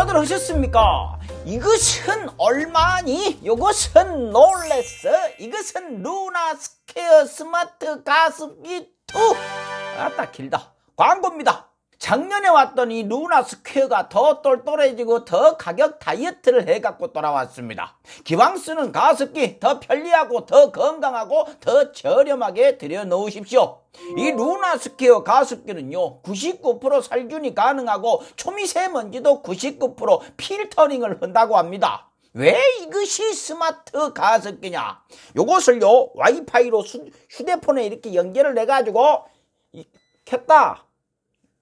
다들 하셨습니까? 이것은 얼마니? 이것은 놀랬어? 이것은 루나 스퀘어 스마트 가습기 2. 아따 길다. 광고입니다. 작년에 왔던 이 루나 스퀘어가 더 똘똘해지고 더 가격 다이어트를 해갖고 돌아왔습니다. 기왕 쓰는 가습기 더 편리하고 더 건강하고 더 저렴하게 들여놓으십시오. 이 루나 스퀘어 가습기는요 99% 살균이 가능하고 초미세먼지도 99% 필터링을 한다고 합니다. 왜 이것이 스마트 가습기냐? 요것을요 와이파이로 휴대폰에 이렇게 연결을 해가지고 켰다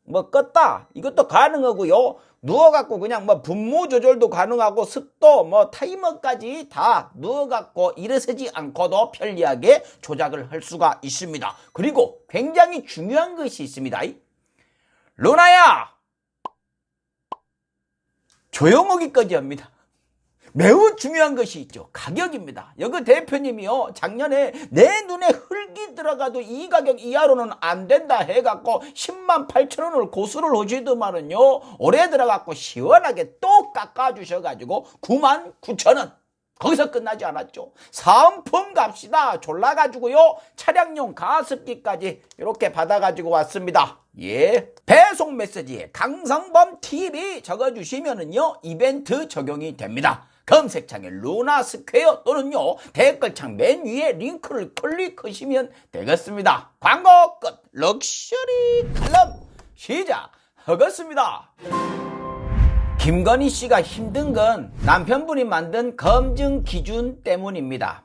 껐다 이것도 가능하고요. 누워갖고 그냥 분무 조절도 가능하고 습도 타이머까지 다 누워갖고 일어서지 않고도 편리하게 조작을 할 수가 있습니다. 그리고 굉장히 중요한 것이 있습니다. 루나야 조용하기까지 합니다. 매우 중요한 것이 있죠. 가격입니다. 여기 대표님이요 작년에 내 눈에 흙이 들어가도 이 가격 이하로는 안 된다 해갖고 10만 8천 원을 고수를 하시더만은요 올해 들어갖고 시원하게 또 깎아주셔가지고 9만 9천 원. 거기서 끝나지 않았죠. 사은품 갑시다 졸라가지고요 차량용 가습기까지 이렇게 받아가지고 왔습니다. 예, 배송 메시지에 강성범 TV 적어주시면은요 이벤트 적용이 됩니다. 검색창에 루나 스퀘어 또는요 댓글창 맨 위에 링크를 클릭하시면 되겠습니다. 광고 끝. 럭셔리 칼럼 시작하겠습니다. 김건희 씨가 힘든 건 남편분이 만든 검증 기준 때문입니다.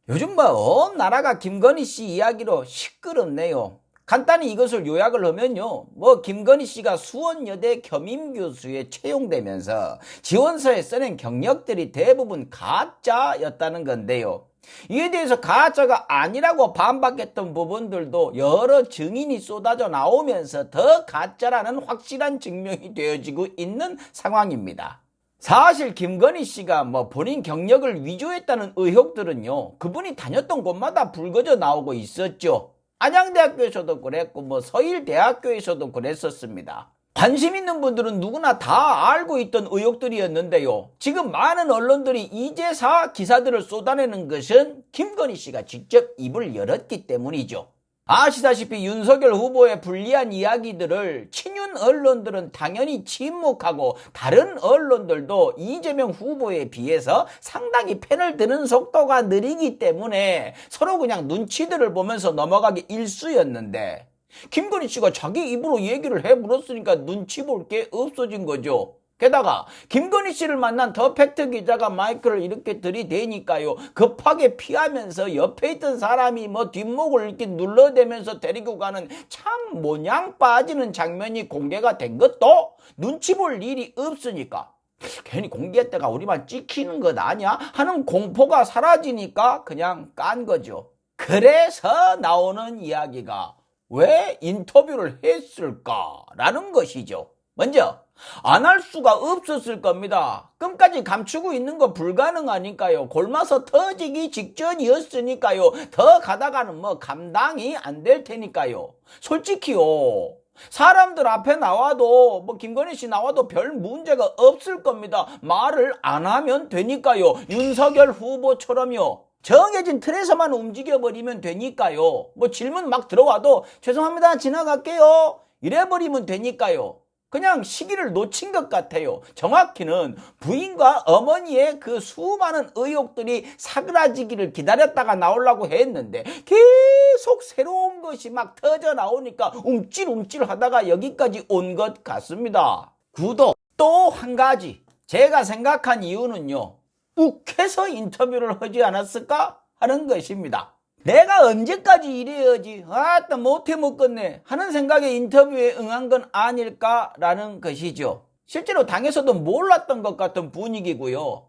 요즘 온 나라가 김건희 씨 이야기로 시끄럽네요. 간단히 이것을 요약을 하면요 김건희 씨가 수원여대 겸임교수에 채용되면서 지원서에 써낸 경력들이 대부분 가짜였다는 건데요. 이에 대해서 가짜가 아니라고 반박했던 부분들도 여러 증인이 쏟아져 나오면서 더 가짜라는 확실한 증명이 되어지고 있는 상황입니다. 사실 김건희 씨가 본인 경력을 위조했다는 의혹들은요 그분이 다녔던 곳마다 불거져 나오고 있었죠. 안양대학교에서도 그랬고 서일대학교에서도 그랬었습니다. 관심 있는 분들은 누구나 다 알고 있던 의혹들이었는데요. 지금 많은 언론들이 이제사 기사들을 쏟아내는 것은 김건희 씨가 직접 입을 열었기 때문이죠. 아시다시피 윤석열 후보의 불리한 이야기들을 친윤 언론들은 당연히 침묵하고 다른 언론들도 이재명 후보에 비해서 상당히 편을 드는 속도가 느리기 때문에 서로 그냥 눈치들을 보면서 넘어가기 일쑤였는데 김건희 씨가 자기 입으로 얘기를 해물었으니까 눈치 볼 게 없어진 거죠. 게다가 김건희 씨를 만난 더 팩트 기자가 마이크를 이렇게 들이대니까요 급하게 피하면서 옆에 있던 사람이 뒷목을 이렇게 눌러대면서 데리고 가는 참 모냥 빠지는 장면이 공개가 된 것도 눈치 볼 일이 없으니까 괜히 공개했다가 우리만 찍히는 것 아니야 하는 공포가 사라지니까 그냥 깐 거죠. 그래서 나오는 이야기가 왜 인터뷰를 했을까라는 것이죠. 먼저 안 할 수가 없었을 겁니다. 끝까지 감추고 있는 거 불가능하니까요. 골마서 터지기 직전이었으니까요. 더 가다가는 감당이 안 될 테니까요. 솔직히요. 사람들 앞에 나와도 김건희 씨 나와도 별 문제가 없을 겁니다. 말을 안 하면 되니까요. 윤석열 후보처럼요. 정해진 틀에서만 움직여버리면 되니까요. 질문 막 들어와도 죄송합니다 지나갈게요 이래버리면 되니까요. 그냥 시기를 놓친 것 같아요. 정확히는 부인과 어머니의 그 수많은 의혹들이 사그라지기를 기다렸다가 나오려고 했는데 계속 새로운 것이 막 터져 나오니까 움찔움찔 하다가 여기까지 온 것 같습니다. 구독. 또 한 가지 제가 생각한 이유는요 욱해서 인터뷰를 하지 않았을까 하는 것입니다. 내가 언제까지 이래야지 아따 못해 먹겠네 하는 생각에 인터뷰에 응한 건 아닐까라는 것이죠. 실제로 당에서도 몰랐던 것 같은 분위기고요.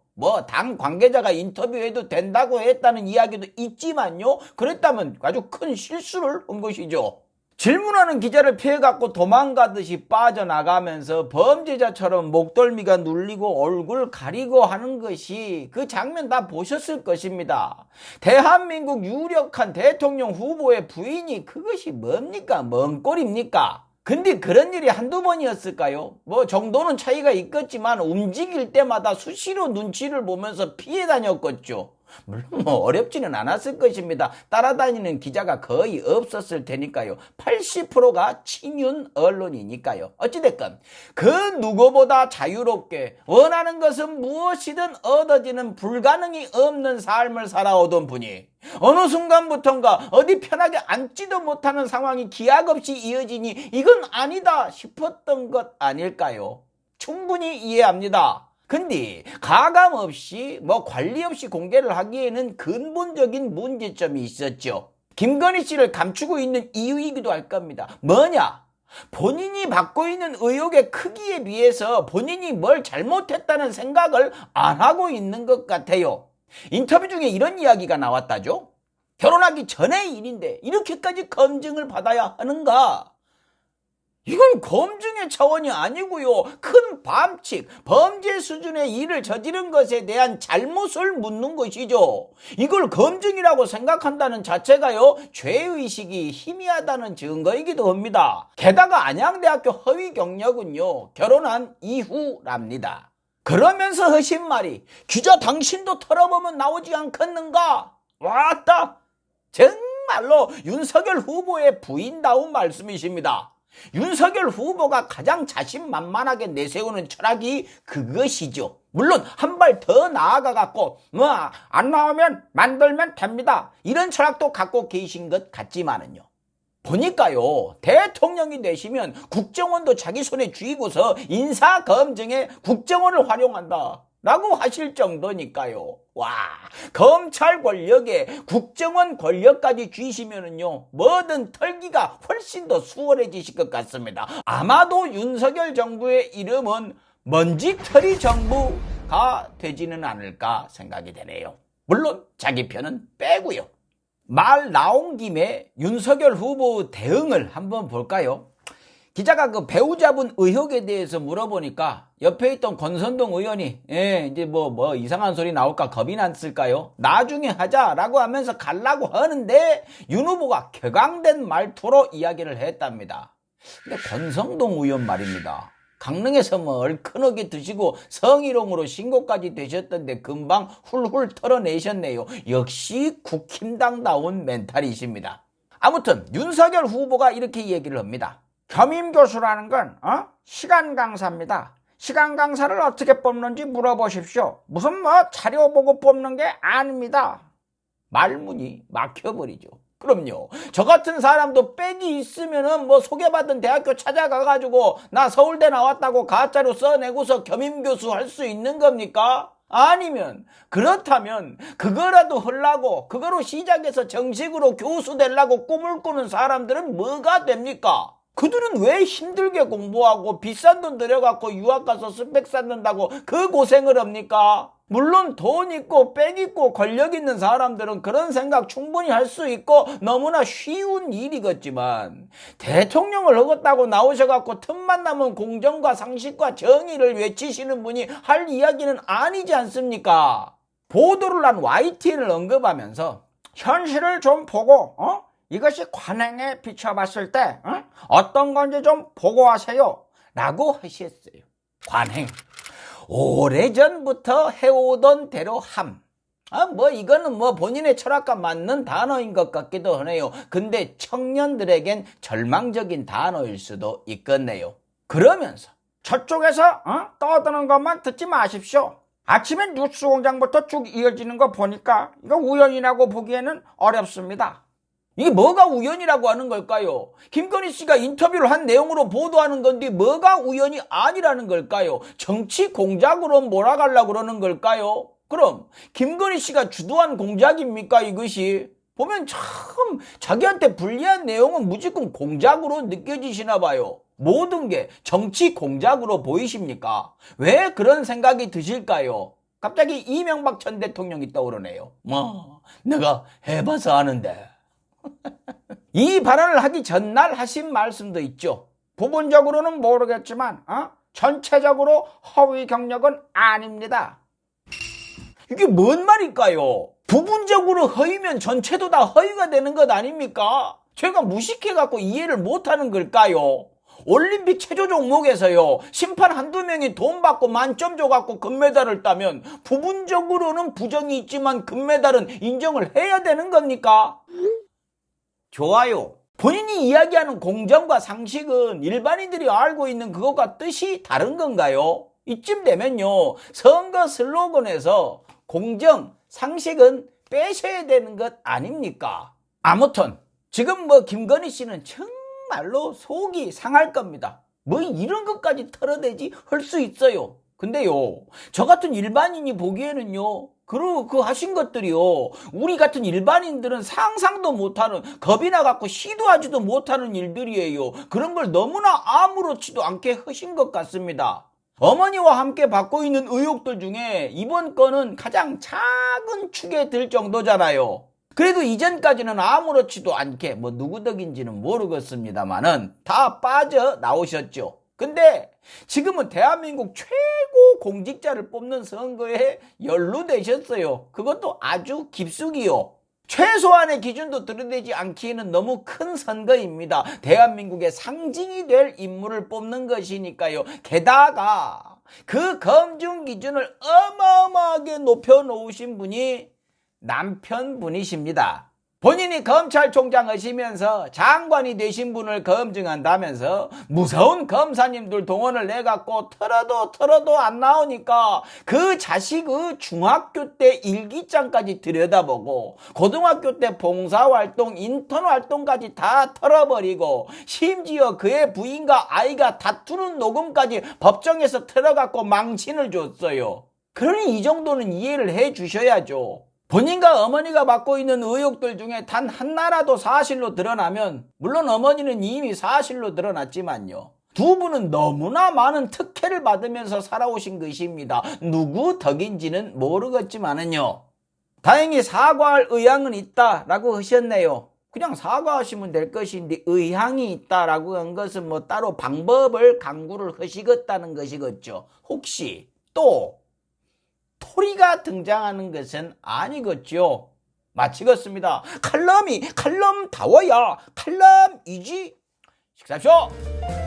당 관계자가 인터뷰해도 된다고 했다는 이야기도 있지만요. 그랬다면 아주 큰 실수를 한 것이죠. 질문하는 기자를 피해갖고 도망가듯이 빠져나가면서 범죄자처럼 목덜미가 눌리고 얼굴 가리고 하는 것이 그 장면 다 보셨을 것입니다. 대한민국 유력한 대통령 후보의 부인이 그것이 뭡니까? 뭔 꼴입니까? 근데 그런 일이 한두 번이었을까요? 뭐 정도는 차이가 있겠지만 움직일 때마다 수시로 눈치를 보면서 피해 다녔겠죠. 물론 뭐 어렵지는 않았을 것입니다. 따라다니는 기자가 거의 없었을 테니까요. 80%가 친윤 언론이니까요. 어찌됐건 그 누구보다 자유롭게 원하는 것은 무엇이든 얻어지는 불가능이 없는 삶을 살아오던 분이 어느 순간부턴가 어디 편하게 앉지도 못하는 상황이 기약 없이 이어지니 이건 아니다 싶었던 것 아닐까요? 충분히 이해합니다. 근데 가감 없이 관리 없이 공개를 하기에는 근본적인 문제점이 있었죠. 김건희 씨를 감추고 있는 이유이기도 할 겁니다. 뭐냐? 본인이 받고 있는 의혹의 크기에 비해서 본인이 뭘 잘못했다는 생각을 안 하고 있는 것 같아요. 인터뷰 중에 이런 이야기가 나왔다죠. 결혼하기 전의 일인데 이렇게까지 검증을 받아야 하는가? 이건 검증의 차원이 아니고요. 큰 반칙, 범죄 수준의 일을 저지른 것에 대한 잘못을 묻는 것이죠. 이걸 검증이라고 생각한다는 자체가요, 죄의식이 희미하다는 증거이기도 합니다. 게다가 안양대학교 허위 경력은요, 결혼한 이후랍니다. 그러면서 하신 말이 기자 당신도 털어보면 나오지 않겠는가? 왔다! 정말로 윤석열 후보의 부인다운 말씀이십니다. 윤석열 후보가 가장 자신만만하게 내세우는 철학이 그것이죠. 물론 한 발 더 나아가갖고 안 나오면 만들면 됩니다. 이런 철학도 갖고 계신 것 같지만은요. 보니까요, 대통령이 되시면 국정원도 자기 손에 쥐고서 인사검증에 국정원을 활용한다 라고 하실 정도니까요. 와, 검찰 권력에 국정원 권력까지 쥐시면은요, 뭐든 털기가 훨씬 더 수월해지실 것 같습니다. 아마도 윤석열 정부의 이름은 먼지털이 정부가 되지는 않을까 생각이 되네요. 물론 자기 편은 빼고요. 말 나온 김에 윤석열 후보 대응을 한번 볼까요? 기자가 그 배우자분 의혹에 대해서 물어보니까 옆에 있던 권선동 의원이 이제 뭐 이상한 소리 나올까 겁이 났을까요? 나중에 하자라고 하면서 갈라고 하는데 윤 후보가 격앙된 말투로 이야기를 했답니다. 근데 권선동 의원 말입니다. 강릉에서 얼큰하게 드시고 성희롱으로 신고까지 되셨던데 금방 훌훌 털어내셨네요. 역시 국힘당다운 멘탈이십니다. 아무튼 윤석열 후보가 이렇게 얘기를 합니다. 겸임 교수라는 건 시간 강사입니다. 시간 강사를 어떻게 뽑는지 물어보십시오. 무슨 자료 보고 뽑는 게 아닙니다. 말문이 막혀버리죠. 그럼요. 저 같은 사람도 빽이 있으면은 소개받은 대학교 찾아가가지고 나 서울대 나왔다고 가짜로 써내고서 겸임교수 할 수 있는 겁니까? 아니면 그렇다면 그거라도 하려고 그거로 시작해서 정식으로 교수 되려고 꿈을 꾸는 사람들은 뭐가 됩니까? 그들은 왜 힘들게 공부하고 비싼 돈 들여갖고 유학 가서 스펙 쌓는다고 그 고생을 합니까? 물론 돈 있고 빽 있고 권력 있는 사람들은 그런 생각 충분히 할 수 있고 너무나 쉬운 일이겠지만 대통령을 하겠다고 나오셔갖고 틈만 나면 공정과 상식과 정의를 외치시는 분이 할 이야기는 아니지 않습니까? 보도를 한 YTN을 언급하면서 현실을 좀 보고 이것이 관행에 비춰봤을 때 어떤 건지 좀 보고하세요 라고 하셨어요. 관행, 오래전부터 해오던 대로 함. 이거는 본인의 철학과 맞는 단어인 것 같기도 하네요. 근데 청년들에겐 절망적인 단어일 수도 있겠네요. 그러면서 저쪽에서 떠드는 것만 듣지 마십시오. 아침에 뉴스공장부터 쭉 이어지는 거 보니까 이거 우연이라고 보기에는 어렵습니다. 이게 뭐가 우연이라고 하는 걸까요? 김건희 씨가 인터뷰를 한 내용으로 보도하는 건데 뭐가 우연이 아니라는 걸까요? 정치 공작으로 몰아가려고 그러는 걸까요? 그럼 김건희 씨가 주도한 공작입니까 이것이? 보면 참 자기한테 불리한 내용은 무조건 공작으로 느껴지시나 봐요. 모든 게 정치 공작으로 보이십니까? 왜 그런 생각이 드실까요? 갑자기 이명박 전 대통령이 떠오르네요. 내가 해봐서 아는데. 이 발언을 하기 전날 하신 말씀도 있죠. 부분적으로는 모르겠지만 전체적으로 허위 경력은 아닙니다. 이게 뭔 말일까요? 부분적으로 허위면 전체도 다 허위가 되는 것 아닙니까? 제가 무식해갖고 이해를 못하는 걸까요? 올림픽 체조 종목에서요, 심판 한두 명이 돈 받고 만점 줘갖고 금메달을 따면 부분적으로는 부정이 있지만 금메달은 인정을 해야 되는 겁니까? 좋아요. 본인이 이야기하는 공정과 상식은 일반인들이 알고 있는 그것과 뜻이 다른 건가요? 이쯤 되면요, 선거 슬로건에서 공정, 상식은 빼셔야 되는 것 아닙니까? 아무튼 지금 김건희 씨는 정말로 속이 상할 겁니다. 이런 것까지 털어대지 할 수 있어요. 근데요, 저 같은 일반인이 보기에는요, 그 하신 것들이요, 우리 같은 일반인들은 상상도 못하는, 겁이 나갖고 시도하지도 못하는 일들이에요. 그런 걸 너무나 아무렇지도 않게 하신 것 같습니다. 어머니와 함께 받고 있는 의혹들 중에 이번 건은 가장 작은 축에 들 정도잖아요. 그래도 이전까지는 아무렇지도 않게 누구 덕인지는 모르겠습니다만은 다 빠져나오셨죠. 근데 지금은 대한민국 최고 공직자를 뽑는 선거에 연루되셨어요. 그것도 아주 깊숙이요. 최소한의 기준도 들여대지 않기에는 너무 큰 선거입니다. 대한민국의 상징이 될 인물을 뽑는 것이니까요. 게다가 그 검증 기준을 어마어마하게 높여놓으신 분이 남편분이십니다. 본인이 검찰총장 하시면서 장관이 되신 분을 검증한다면서 무서운 검사님들 동원을 내갖고 털어도 안 나오니까 그 자식의 중학교 때 일기장까지 들여다보고 고등학교 때 봉사활동, 인턴활동까지 다 털어버리고 심지어 그의 부인과 아이가 다투는 녹음까지 법정에서 털어갖고 망신을 줬어요. 그러니 이 정도는 이해를 해 주셔야죠. 본인과 어머니가 맡고 있는 의혹들 중에 단 하나라도 사실로 드러나면, 물론 어머니는 이미 사실로 드러났지만요, 두 분은 너무나 많은 특혜를 받으면서 살아오신 것입니다. 누구 덕인지는 모르겠지만은요, 다행히 사과할 의향은 있다라고 하셨네요. 그냥 사과하시면 될 것인데 의향이 있다라고 한 것은 따로 방법을 강구를 하시겠다는 것이겠죠. 혹시 또 토리가 등장하는 것은 아니겠죠. 마치겠습니다. 칼럼다워야 칼럼이지. 식사하십시오.